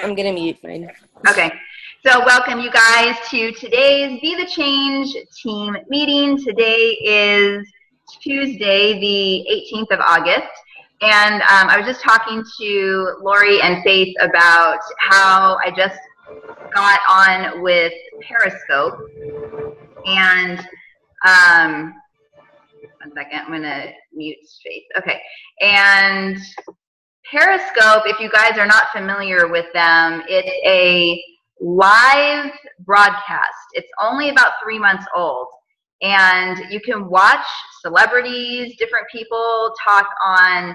I'm gonna mute mine. Okay. So welcome you guys to today's Be the Change team meeting. Today is Tuesday, the 18th of August. And I was just talking to Lori and Faith about how I just got on with Periscope. And one second, I'm gonna mute Faith. Okay. And Periscope, if you guys are not familiar with them, it's a live broadcast. It's only about 3 months old. And you can watch celebrities, different people talk on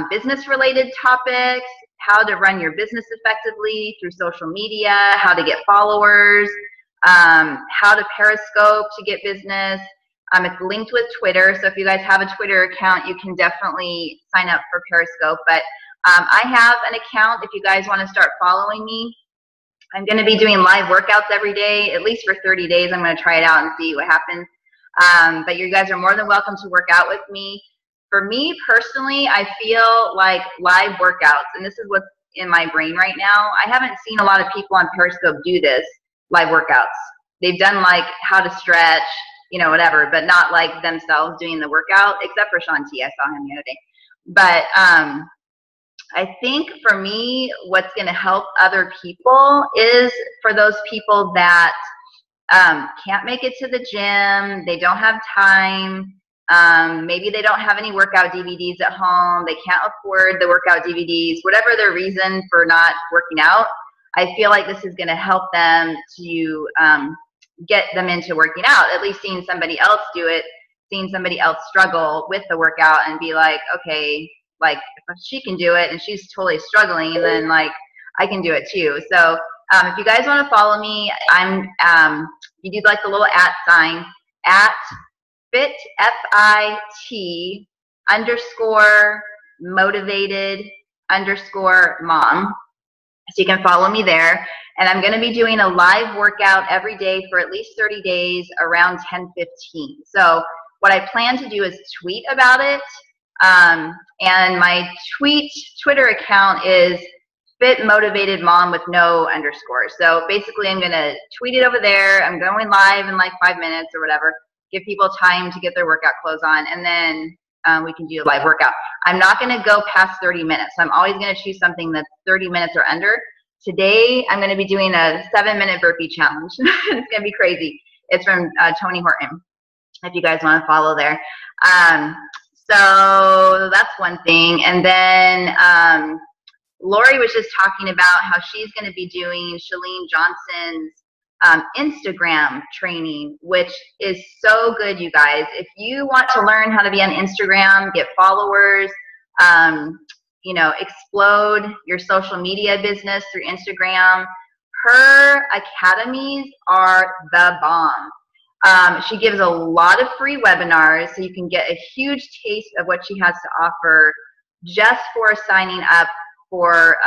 business-related topics, how to run your business effectively through social media, how to get followers, how to Periscope to get business. It's linked with Twitter, so if you guys have a Twitter account, you can definitely sign up for Periscope. But I have an account if you guys want to start following me. I'm going to be doing live workouts every day, at least for 30 days. I'm going to try it out and see what happens. But you guys are more than welcome to work out with me. For me personally, I feel like live workouts, and this is what's in my brain right now, I haven't seen a lot of people on Periscope do this, live workouts. They've done like how to stretch, you know, whatever, but not like themselves doing the workout, except for Sean T. I saw him the other day. But I think for me, what's going to help other people is for those people that can't make it to the gym, they don't have time, maybe they don't have any workout DVDs at home, they can't afford the workout DVDs, whatever their reason for not working out. I feel like this is going to help them to get them into working out, at least seeing somebody else do it, seeing somebody else struggle with the workout and be like, okay, like if she can do it and she's totally struggling, then like I can do it too. So if you guys want to follow me, I'm you do like the little @ sign at fit _motivated_mom. So you can follow me there. And I'm going to be doing a live workout every day for at least 30 days around 10:15. So what I plan to do is tweet about it. And my Twitter account is Fit Motivated Mom with no underscore. So basically I'm going to tweet it over there. I'm going live in like 5 minutes or whatever. Give people time to get their workout clothes on. And then we can do a live workout. I'm not going to go past 30 minutes. So I'm always going to choose something that's 30 minutes or under. Today, I'm going to be doing a 7-minute burpee challenge. It's going to be crazy. It's from Tony Horton, if you guys want to follow there. So that's one thing. And then Lori was just talking about how she's going to be doing Chalene Johnson's Instagram training, which is so good, you guys. If you want to learn how to be on Instagram, get followers, you know, explode your social media business through Instagram, her academies are the bomb. She gives a lot of free webinars, so you can get a huge taste of what she has to offer just for signing up for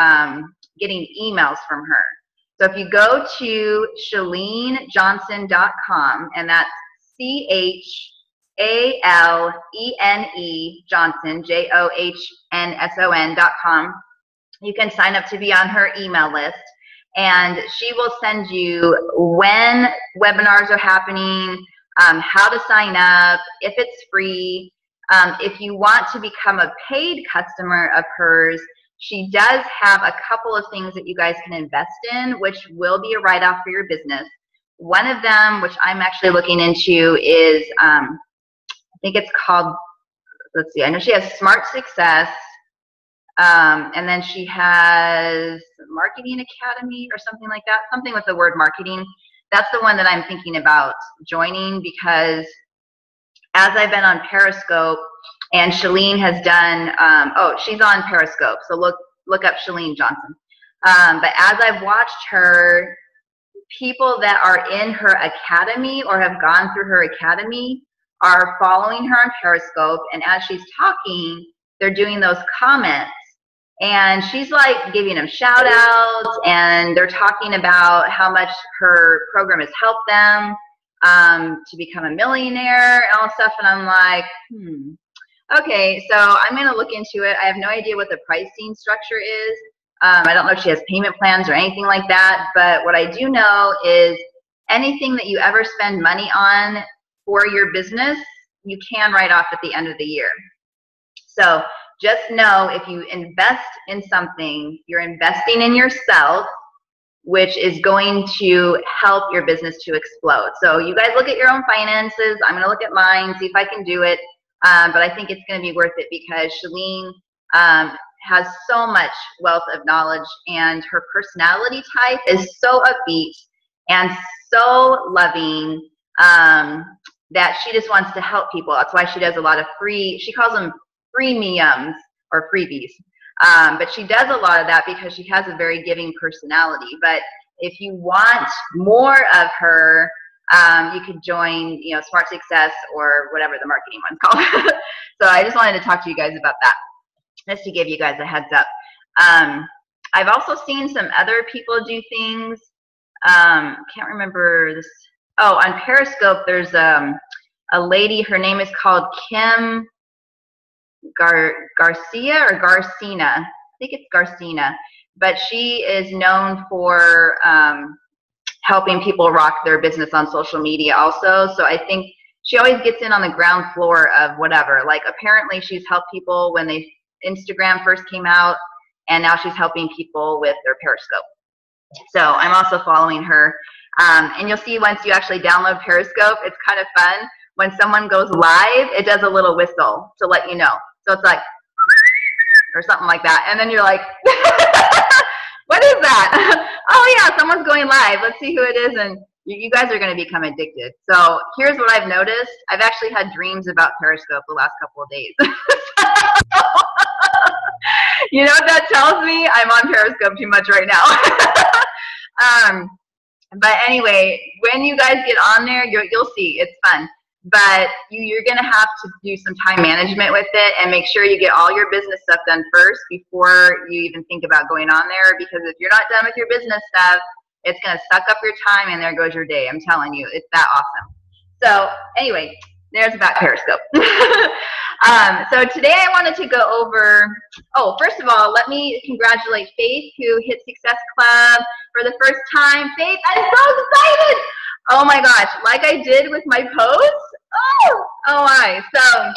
getting emails from her. So if you go to ChaleneJohnson.com, and that's CHALENE Johnson, JOHNSON.com, you can sign up to be on her email list. And she will send you when webinars are happening, how to sign up, if it's free. If you want to become a paid customer of hers, she does have a couple of things that you guys can invest in, which will be a write-off for your business. One of them, which I'm actually looking into, is I think it's called, let's see, I know she has Smart Success. And then she has Marketing Academy or something like that, something with the word marketing. That's the one that I'm thinking about joining, because as I've been on Periscope, and Chalene has done, oh, she's on Periscope, so look up Chalene Johnson. But as I've watched her, people that are in her academy or have gone through her academy are following her on Periscope, and as she's talking, they're doing those comments. And she's like giving them shout outs, and they're talking about how much her program has helped them to become a millionaire and all stuff. And I'm like, okay, so I'm going to look into it. I have no idea what the pricing structure is. I don't know if she has payment plans or anything like that, but what I do know is anything that you ever spend money on for your business, you can write off at the end of the year. So just know if you invest in something, you're investing in yourself, which is going to help your business to explode. So you guys look at your own finances. I'm going to look at mine, see if I can do it. But I think it's going to be worth it because Chalene has so much wealth of knowledge, and her personality type is so upbeat and so loving that she just wants to help people. That's why she does a lot of she calls them freemiums or freebies. But she does a lot of that because she has a very giving personality. But if you want more of her, you could join, Smart Success or whatever the marketing one's called. So I just wanted to talk to you guys about that, just to give you guys a heads up. I've also seen some other people do things. Can't remember this. Oh, on Periscope, there's a lady. Her name is called Kim Garcia or Garcina. I think it's Garcina. But she is known for helping people rock their business on social media also. So I think she always gets in on the ground floor of whatever. Like apparently she's helped people when Instagram first came out, and now she's helping people with their Periscope. So I'm also following her. And you'll see once you actually download Periscope, it's kind of fun. When someone goes live, it does a little whistle to let you know. So it's like, or something like that. And then you're like, what is that? Oh yeah, someone's going live. Let's see who it is. And you guys are going to become addicted. So here's what I've noticed. I've actually had dreams about Periscope the last couple of days. You know what that tells me? I'm on Periscope too much right now. But anyway, when you guys get on there, you'll see. It's fun. But you're going to have to do some time management with it and make sure you get all your business stuff done first before you even think about going on there. Because if you're not done with your business stuff, it's going to suck up your time and there goes your day. I'm telling you, it's that awesome. So anyway, there's about Periscope. So today I wanted to go over, first of all, let me congratulate Faith, who hit Success Club for the first time. Faith, I'm so excited. Oh my gosh, like I did with my posts. Oh my. So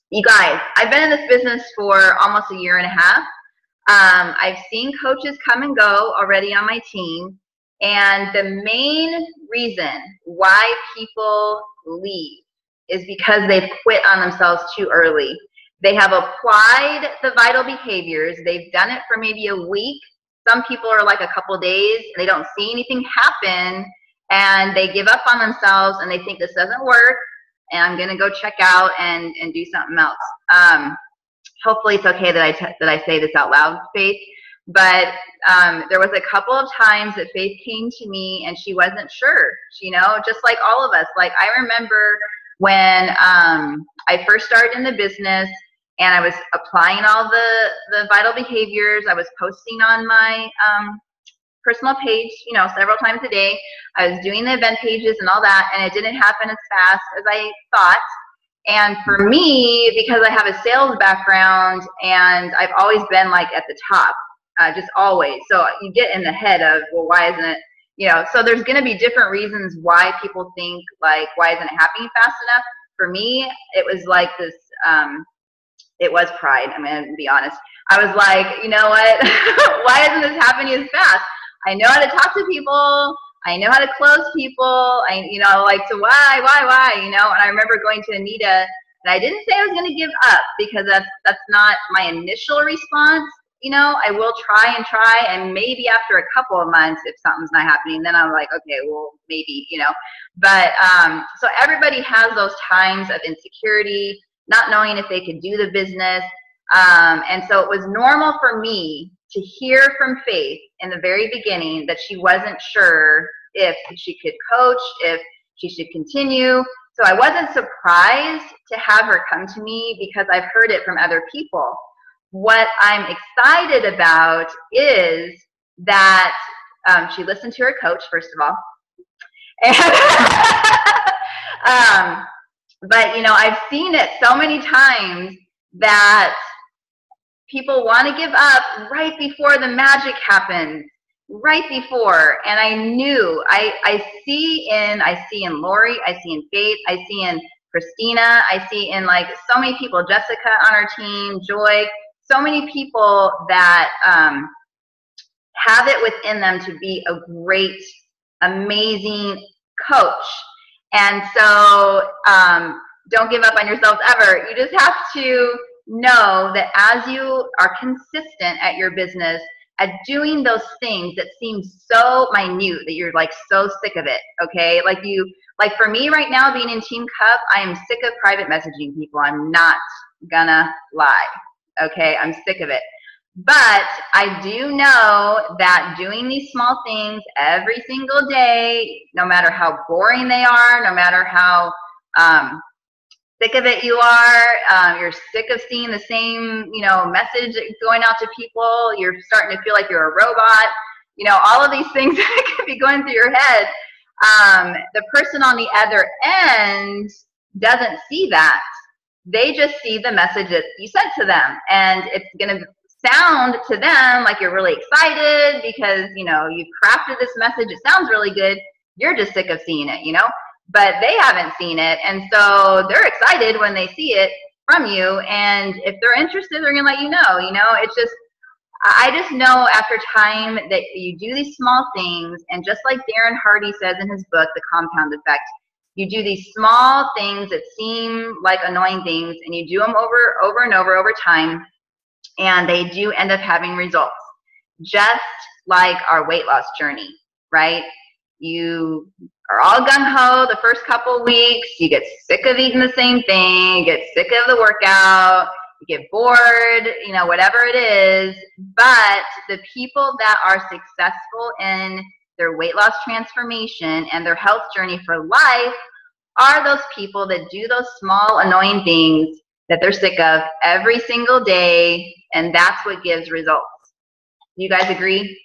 you guys, I've been in this business for almost a year and a half. I've seen coaches come and go already on my team. And the main reason why people leave is because they've quit on themselves too early. They have applied the vital behaviors. They've done it for maybe a week. Some people are like a couple days. They don't see anything happen, and they give up on themselves, and they think this doesn't work, and I'm going to go check out and do something else. Hopefully it's okay that I say this out loud, Faith. But there was a couple of times that Faith came to me, and she wasn't sure, just like all of us. Like I remember when I first started in the business and I was applying all the vital behaviors. I was posting on my personal page, several times a day. I was doing the event pages and all that, and it didn't happen as fast as I thought. And for me, because I have a sales background and I've always been like at the top, just always. So you get in the head of, well, why isn't it? So there's going to be different reasons why people think, like, why isn't it happening fast enough? For me, it was like this, it was pride. I'm going to be honest. I was like, you know what? Why isn't this happening as fast? I know how to talk to people. I know how to close people. So why? And I remember going to Anita, and I didn't say I was going to give up because that's not my initial response. I will try, and maybe after a couple of months, if something's not happening, then I'm like, okay, well, maybe, But so everybody has those times of insecurity, not knowing if they could do the business. And so it was normal for me to hear from Faith in the very beginning that she wasn't sure if she could coach, if she should continue. So I wasn't surprised to have her come to me because I've heard it from other people. What I'm excited about is that she listened to her coach, first of all. But, I've seen it so many times that people want to give up right before the magic happens, right before. And I knew, I see in Lori, I see in Faith, I see in Christina, I see in like so many people, Jessica on our team, Joy, so many people that have it within them to be a great, amazing coach. And so don't give up on yourselves ever. You just have to know that as you are consistent at your business, at doing those things that seem so minute that you're like so sick of it, okay? Like for me right now, being in Team Cup, I am sick of private messaging people. I'm not gonna lie, okay? I'm sick of it. But I do know that doing these small things every single day, no matter how boring they are, no matter how sick of it you are, you're sick of seeing the same, message going out to people, you're starting to feel like you're a robot, all of these things that could be going through your head. The person on the other end doesn't see that. They just see the message that you sent to them, and it's going to sound to them like you're really excited because, you've crafted this message. It sounds really good. You're just sick of seeing it, but they haven't seen it. And so they're excited when they see it from you. And if they're interested, they're going to let you know, it's just, I just know after time that you do these small things. And just like Darren Hardy says in his book, The Compound Effect, you do these small things that seem like annoying things, and you do them over and over time. And they do end up having results, just like our weight loss journey, right? You are all gung-ho the first couple weeks. You get sick of eating the same thing. You get sick of the workout. You get bored, whatever it is. But the people that are successful in their weight loss transformation and their health journey for life are those people that do those small, annoying things that they're sick of every single day, and that's what gives results. You guys agree?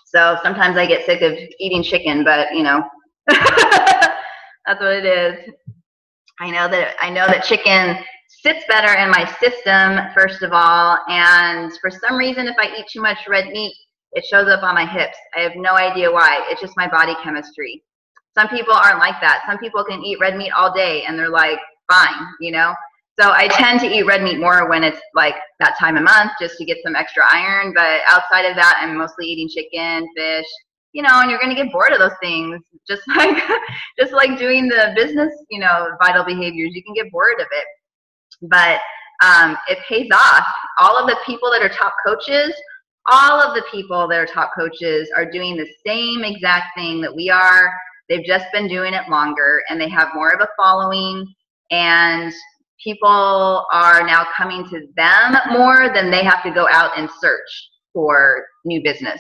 So sometimes I get sick of eating chicken, but that's what it is. I know that chicken sits better in my system, first of all, and for some reason, if I eat too much red meat, it shows up on my hips. I have no idea why. It's just my body chemistry. Some people aren't like that. Some people can eat red meat all day and they're like, fine, So I tend to eat red meat more when it's like that time of month, just to get some extra iron. But outside of that, I'm mostly eating chicken, fish, and you're going to get bored of those things. Just like doing the business, vital behaviors, you can get bored of it. But it pays off. All of the people that are top coaches, are doing the same exact thing that we are. They've just been doing it longer, and they have more of a following, and people are now coming to them more than they have to go out and search for new business.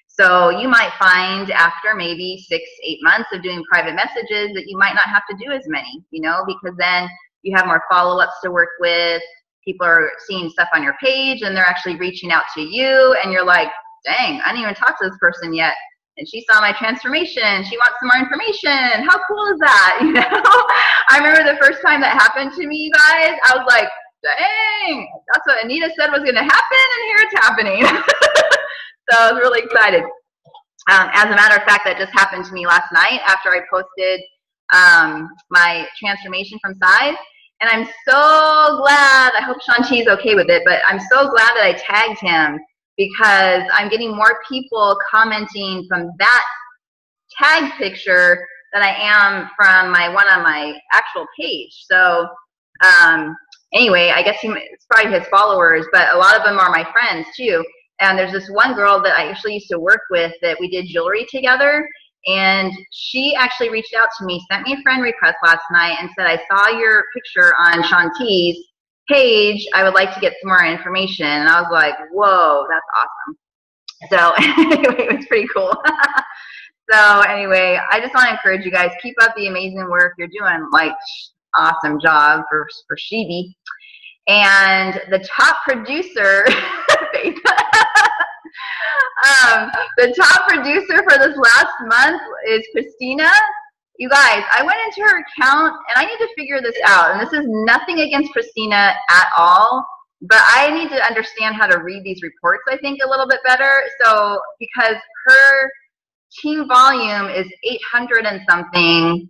So you might find after maybe 6-8 months of doing private messages that you might not have to do as many, because then you have more follow-ups to work with. People are seeing stuff on your page, and they're actually reaching out to you, and you're like, dang, I didn't even talk to this person yet. And she saw my transformation. She wants some more information. How cool is that? I remember the first time that happened to me, you guys, I was like, dang, that's what Anita said was going to happen, and here it's happening. So I was really excited. As a matter of fact, that just happened to me last night after I posted my transformation from Size. And I'm so glad, I hope Shanti's okay with it, but I'm so glad that I tagged him, because I'm getting more people commenting from that tag picture than I am from my one on my actual page. So anyway, I guess it's probably his followers, but a lot of them are my friends too. And there's this one girl that I actually used to work with that we did jewelry together. And she actually reached out to me, sent me a friend request last night and said, I saw your picture on Shanti's page. I would like to get some more information. And I was like, whoa, that's awesome. So anyway, it was pretty cool. So anyway, I just want to encourage you guys, keep up the amazing work you're doing. Like, awesome job for Shibi. And the top producer, the top producer for this last month is Christina. You guys, I went into her account and I need to figure this out. And this is nothing against Christina at all, but I need to understand how to read these reports, I think, a little bit better. So, because her team volume is 800 and something,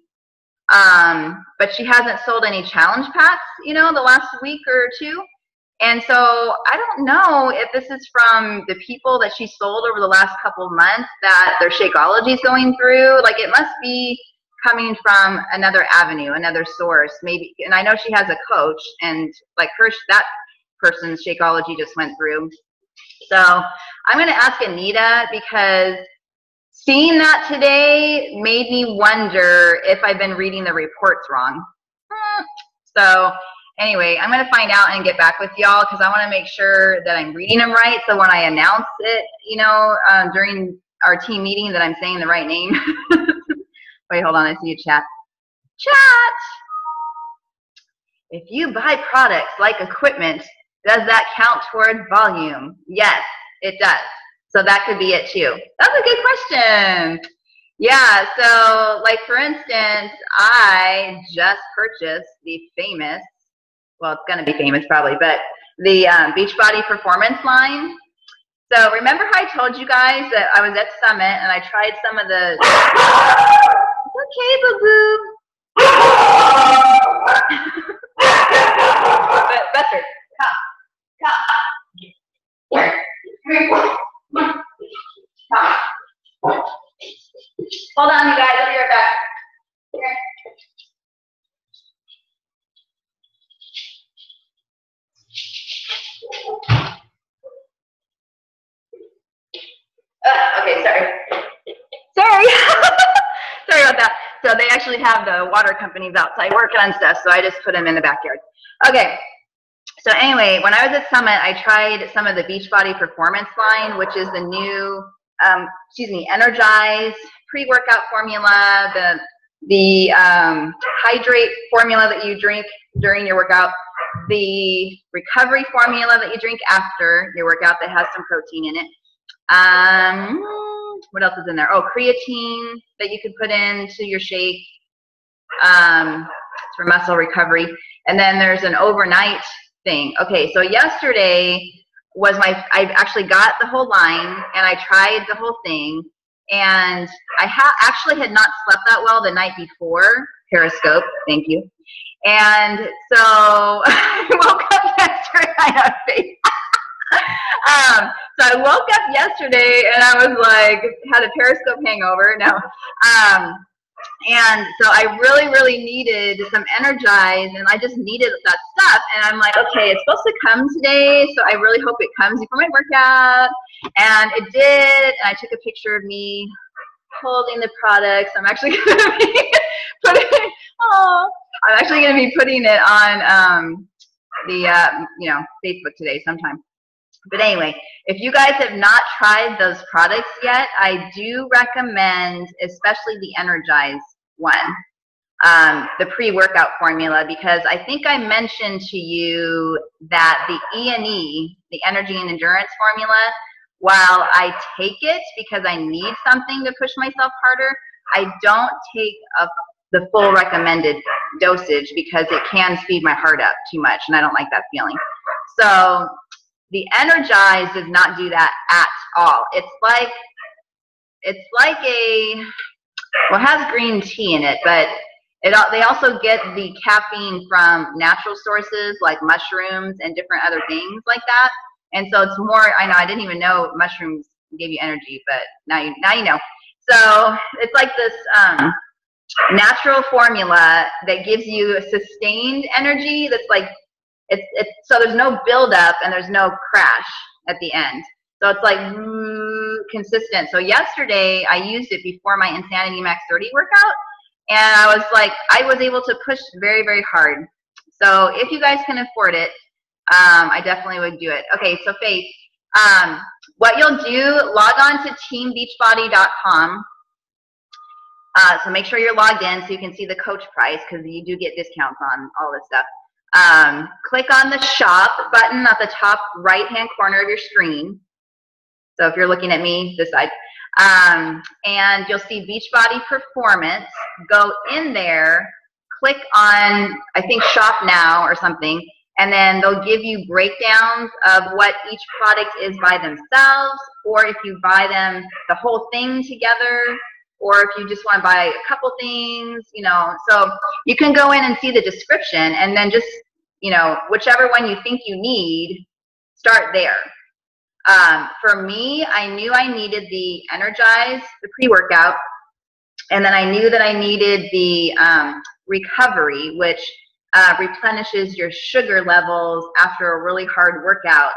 but she hasn't sold any challenge packs, you know, the last week or two. And so I don't know if this is from the people that she sold over the last couple of months that their Shakeology is going through. Like, it must be coming from another avenue, another source, maybe. And I know she has a coach, and like that person's Shakeology just went through. So I'm going to ask Anita, because seeing that today made me wonder if I've been reading the reports wrong. So anyway, I'm going to find out and get back with y'all, because I want to make sure that I'm reading them right. So when I announce it, you know, during our team meeting, that I'm saying the right name. Wait, hold on. I see a chat. Chat! If you buy products like equipment, does that count toward volume? Yes, it does. So that could be it too. That's a good question. Yeah, so like for instance, I just purchased the famous, well, it's going to be famous probably, but the Beachbody Performance line. So remember how I told you guys that I was at Summit and I tried some of the, it's okay, boo-boo. But Buster, come. Here. Come. Hold on, you guys. I'll be right back. Here. Okay, sorry. Sorry about that. So they actually have the water companies outside working on stuff, so I just put them in the backyard. Okay. So anyway, when I was at Summit, I tried some of the Beachbody Performance line, which is the new, Energize pre-workout formula, the hydrate formula that you drink during your workout, the recovery formula that you drink after your workout that has some protein in it. What else is in there? Oh, creatine that you could put into your shake for muscle recovery. And then there's an overnight thing. Okay, so yesterday was I actually got the whole line and I tried the whole thing, and I actually had not slept that well the night before. Periscope, thank you. And so I woke up yesterday. I have faith. So I woke up yesterday and I was like, had a Periscope hangover. No. And so I really, really needed some Energize, and I just needed that stuff. And I'm like, okay, it's supposed to come today, so I really hope it comes before my workout. And it did, and I took a picture of me holding the products. I'm actually going to be putting it on Facebook today sometime. But anyway, if you guys have not tried those products yet, I do recommend especially the Energize one, the pre-workout formula, because I think I mentioned to you that the E&E, the Energy and Endurance formula, while I take it because I need something to push myself harder, I don't take the full recommended dosage because it can speed my heart up too much, and I don't like that feeling. So the Energize does not do that at all. It's like it has green tea in it, but they also get the caffeine from natural sources like mushrooms and different other things like that. And so it's more, I know, I didn't even know mushrooms gave you energy, but now you know. So it's like this natural formula that gives you a sustained energy that's like, so there's no buildup and there's no crash at the end. So it's like consistent. So yesterday I used it before my Insanity Max 30 workout, and I was able to push very, very hard. So if you guys can afford it, I definitely would do it. Okay, so Faith, what you'll do, log on to teambeachbody.com. So make sure you're logged in so you can see the coach price, because you do get discounts on all this stuff. Click on the shop button at the top right hand corner of your screen. So if you're looking at me, this side, And you'll see Beachbody Performance. Go in there, click on, I think, Shop Now or something, and then they'll give you breakdowns of what each product is by themselves, or if you buy them the whole thing together, or if you just want to buy a couple things, you know. So you can go in and see the description, and then just, you know, whichever one you think you need, start there. For me, I knew I needed the Energize, the pre-workout, and then I knew that I needed the Recovery, which replenishes your sugar levels after a really hard workout.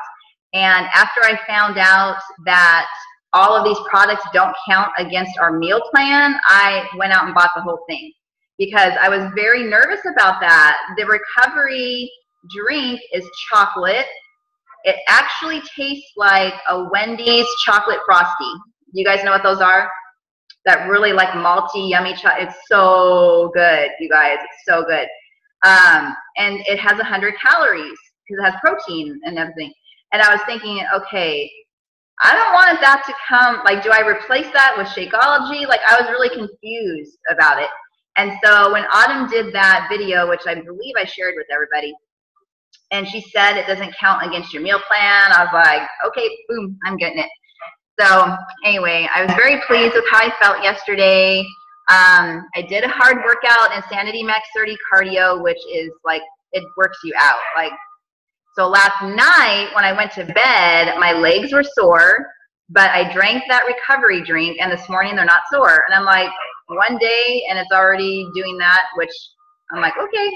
And after I found out that all of these products don't count against our meal plan, I went out and bought the whole thing, because I was very nervous about that. The Recovery drink is chocolate. It actually tastes like a Wendy's chocolate Frosty. You guys know what those are? That really like malty, yummy chocolate. It's so good, you guys. It's so good. And it has 100 calories because it has protein and everything. And I was thinking, okay, I don't want that to come, like, do I replace that with Shakeology? Like, I was really confused about it. And so when Autumn did that video, which I believe I shared with everybody, and she said it doesn't count against your meal plan, I was like, okay, boom, I'm getting it. So anyway, I was very pleased with how I felt yesterday. I did a hard workout, Insanity Max 30 cardio, which is like, it works you out. Like, so last night when I went to bed, my legs were sore, but I drank that recovery drink, and this morning they're not sore. And I'm like, one day and it's already doing that, which I'm like, okay.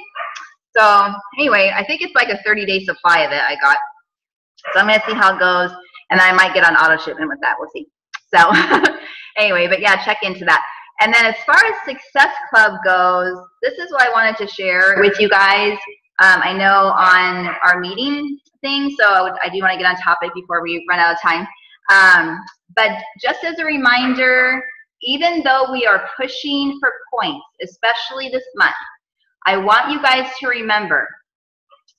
So anyway, I think it's like a 30-day supply of it I got. So I'm going to see how it goes, and I might get on auto shipment with that. We'll see. So anyway, but yeah, check into that. And then as far as Success Club goes, this is what I wanted to share with you guys. I know on our meeting thing, so I do want to get on topic before we run out of time. But just as a reminder, even though we are pushing for points, especially this month, I want you guys to remember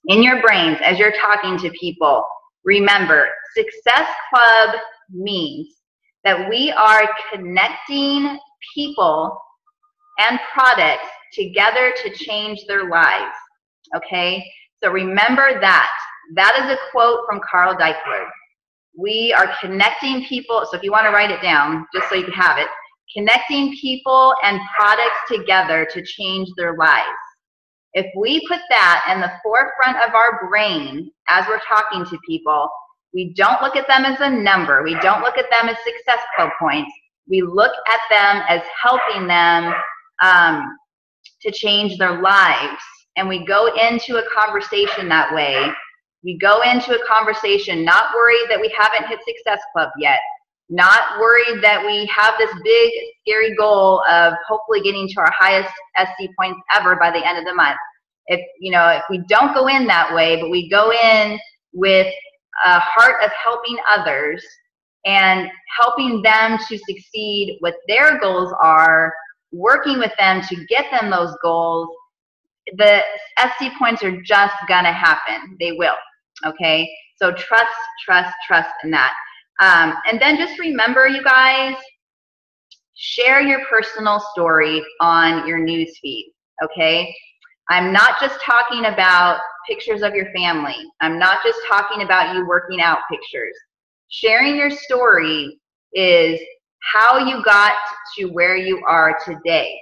in your brains as you're talking to people, remember, Success Club means that we are connecting people and products together to change their lives, okay? So remember that. That is a quote from Carl Deichler. We are connecting people, so if you want to write it down, just so you can have it, connecting people and products together to change their lives. If we put that in the forefront of our brain as we're talking to people, we don't look at them as a number. We don't look at them as Success Club points. We look at them as helping them to change their lives. And we go into a conversation that way. We go into a conversation not worried that we haven't hit Success Club yet, not worried that we have this big, scary goal of hopefully getting to our highest SC points ever by the end of the month. If we don't go in that way, but we go in with a heart of helping others and helping them to succeed what their goals are, working with them to get them those goals, the SC points are just gonna happen. They will, okay? So trust in that. And then just remember, you guys, share your personal story on your news feed, okay? I'm not just talking about pictures of your family. I'm not just talking about you working out pictures. Sharing your story is how you got to where you are today.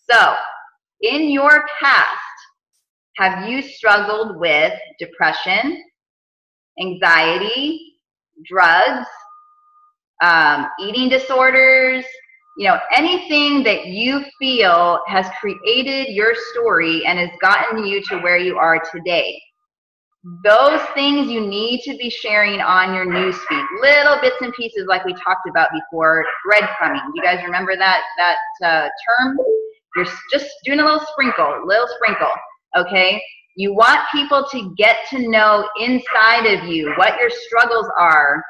So, in your past, have you struggled with depression, anxiety, drugs, eating disorders, anything that you feel has created your story and has gotten you to where you are today? Those things you need to be sharing on your newsfeed. Little bits and pieces like we talked about before, breadcrumbing. You guys remember that term? You're just doing a little sprinkle, okay? You want people to get to know inside of you what your struggles are.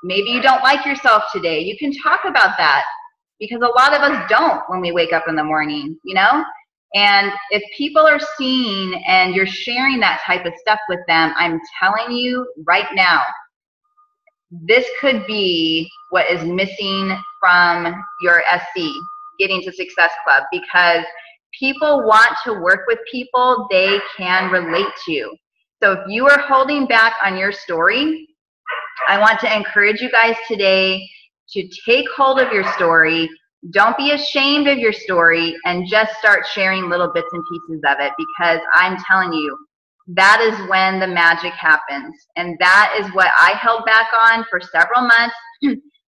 Maybe you don't like yourself today. You can talk about that, because a lot of us don't when we wake up in the morning, And if people are seeing and you're sharing that type of stuff with them, I'm telling you right now, this could be what is missing from your SC, Getting to Success Club, because people want to work with people they can relate to. So if you are holding back on your story, I want to encourage you guys today to take hold of your story. Don't be ashamed of your story and just start sharing little bits and pieces of it, because I'm telling you, that is when the magic happens. And that is what I held back on for several months.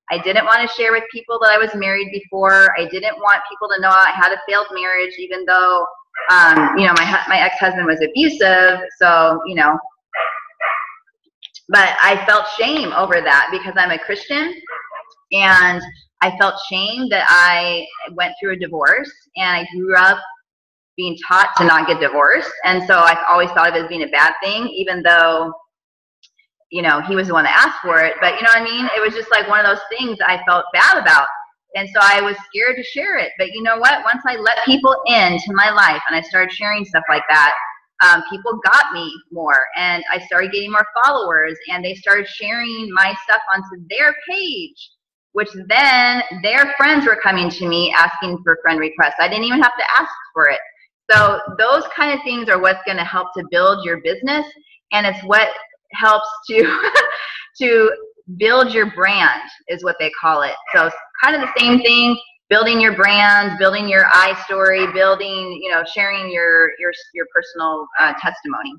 I didn't want to share with people that I was married before. I didn't want people to know I had a failed marriage, even though, you know, my ex-husband was abusive. So, you know, but I felt shame over that because I'm a Christian, and I felt shame that I went through a divorce, and I grew up being taught to not get divorced. And so I always thought of it as being a bad thing, even though, you know, he was the one that asked for it. But you know what I mean? It was just like one of those things I felt bad about. And so I was scared to share it. But you know what? Once I let people into my life and I started sharing stuff like that, people got me more, and I started getting more followers, and they started sharing my stuff onto their page, which then their friends were coming to me asking for friend requests. I didn't even have to ask for it. So those kind of things are what's going to help to build your business, and it's what helps to to build your brand, is what they call it. So it's kind of the same thing, building your brand, building your story, building, you know, sharing your personal testimony.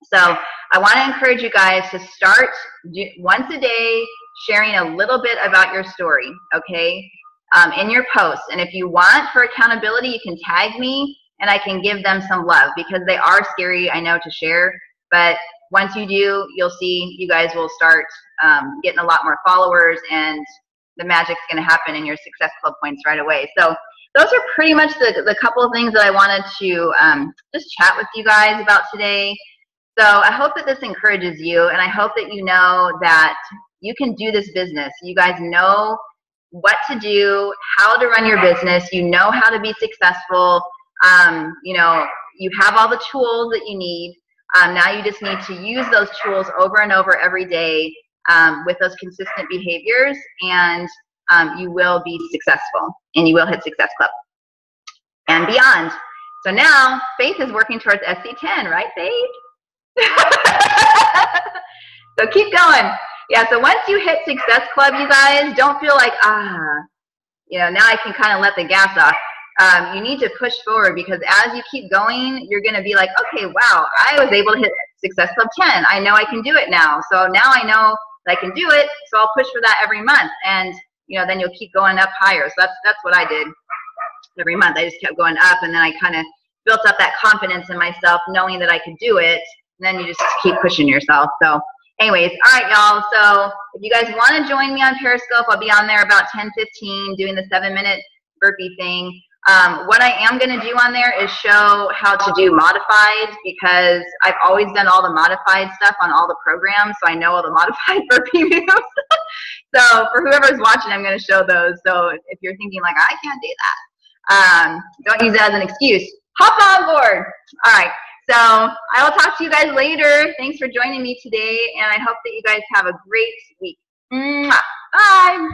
So I want to encourage you guys to start once a day sharing a little bit about your story, okay, in your posts. And if you want for accountability, you can tag me and I can give them some love, because they are scary, I know, to share. But once you do, you'll see you guys will start getting a lot more followers, and the magic's going to happen in your Success Club points right away. So those are pretty much the couple of things that I wanted to just chat with you guys about today. So I hope that this encourages you, and I hope that you know that you can do this business. You guys know what to do, how to run your business. You know how to be successful. You know, you have all the tools that you need. Now you just need to use those tools over and over every day with those consistent behaviors, and you will be successful, and you will hit Success Club and beyond. So now Faith is working towards SC10, right, Faith? So keep going. Yeah, so once you hit Success Club, you guys, don't feel like, you know, now I can kind of let the gas off. You need to push forward, because as you keep going, you're going to be like, okay, wow, I was able to hit Success Club 10. I know I can do it now. So now I know that I can do it, so I'll push for that every month. And, you know, then you'll keep going up higher. So that's what I did every month. I just kept going up, and then I kind of built up that confidence in myself, knowing that I could do it. And then you just keep pushing yourself. So anyways, all right, y'all. So if you guys want to join me on Periscope, I'll be on there about 10:15 doing the 7-minute burpee thing. What I am going to do on there is show how to do modified, because I've always done all the modified stuff on all the programs, so I know all the modified burpee moves. So for whoever's watching, I'm going to show those. So if you're thinking like, I can't do that, don't use that as an excuse. Hop on board. All right. So I will talk to you guys later. Thanks for joining me today, and I hope that you guys have a great week. Mwah. Bye.